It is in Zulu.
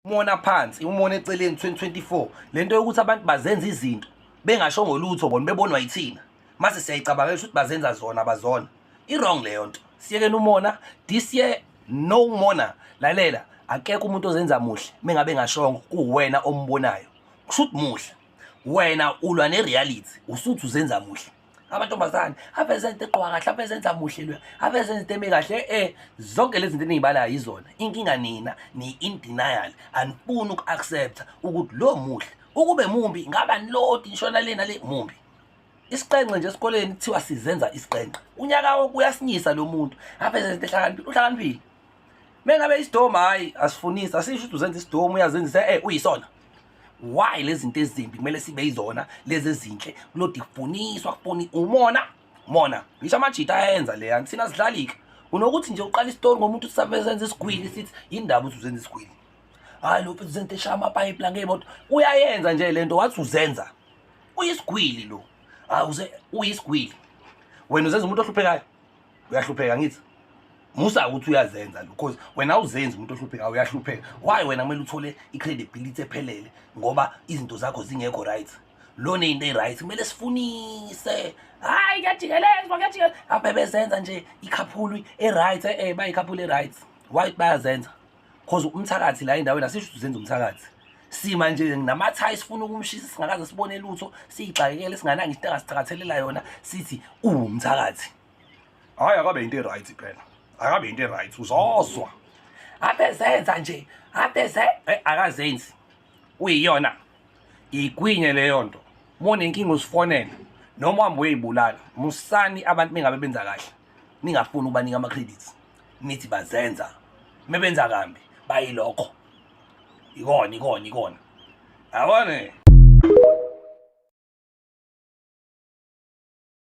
Umona Phansi, umona eceleni 2024 lento yokuthi abantu bazenza izinto bengasho ngolutho bona bebonwa yithina mase siyayicabangela ukuthi bazenza zona abazona i-wrong leyo nto. Siyekeni umona this year no umona lalela akekho umuntu ozenza muhle mengabe ngashongo kuwena ombonayo kushuthi muhle wena ulwa ne-reality usuthi uzenza muhle. Abantombazane abezenza eqwa kahle abezenza muhle lo abezenza into eme kahle zonke lezi zinto enizibalayo izona inkinga nina ni in denial anifuni uku-accept ukuthi lo muhle ukube mumbi ngaba nilodi nishona lena le mumbi. Isiqenqe nje esikoleni kuthiwa sizenza isiqenqe unyaka wonke uyasinyisa lo muntu abezenza into uhlakaniphile mengabe isidomo hayi asifunisa asisho ukuthi uzenza isidomo uyazenzisa uyisona. Why lezi zinto ezimbi kumele sibe yizona lezi ezinhle kulodi kufuniswa kufuni umona ngisho amajita ayenza leya thina sidlalike unokuthi nje uqala isitori ngomuntu usabezenza isigwili sithi indaba uthi uzenza isigwili hayi lo futhi uzenza eshaya amapipe la ngemoto uyayenza nje lento wathi uzenza uyisigwili lo uyisigwili wena uzenza umuntu ohluphekayo uyahlupheka ngithi musa ukuthi uyazenza lo because wena awuzenzi umuntu ohluphekayo uyahlupheka. Why wena kumele uthole i-credibility ephelele ngoba izinto zakho zingekho right lo nento e-right kumele sifunise hayi kuyajikelezwa apha bezenza nje ikhaphulu e-right bayikhaphulu e-right. Why bayazenza because umthakathi la endaweni asisho uzenza umthakathi sima nje namathayi sifuna ukumshisa singakaze sibone lutho siyixakekele singananga into engasicakathelela yona sithi umthakathi hayi akabe into e-right phela akabe into e-right uzoswa abezenza nje akazenzi uyiyona igwinye leyo nto mona inkinga usifonele noma uhambe uyibulala musani abantu bengabe benza kahle ningafuni ukubanika ama-credits nithi bazenza mebenza kambi bayilokho ikona yabone.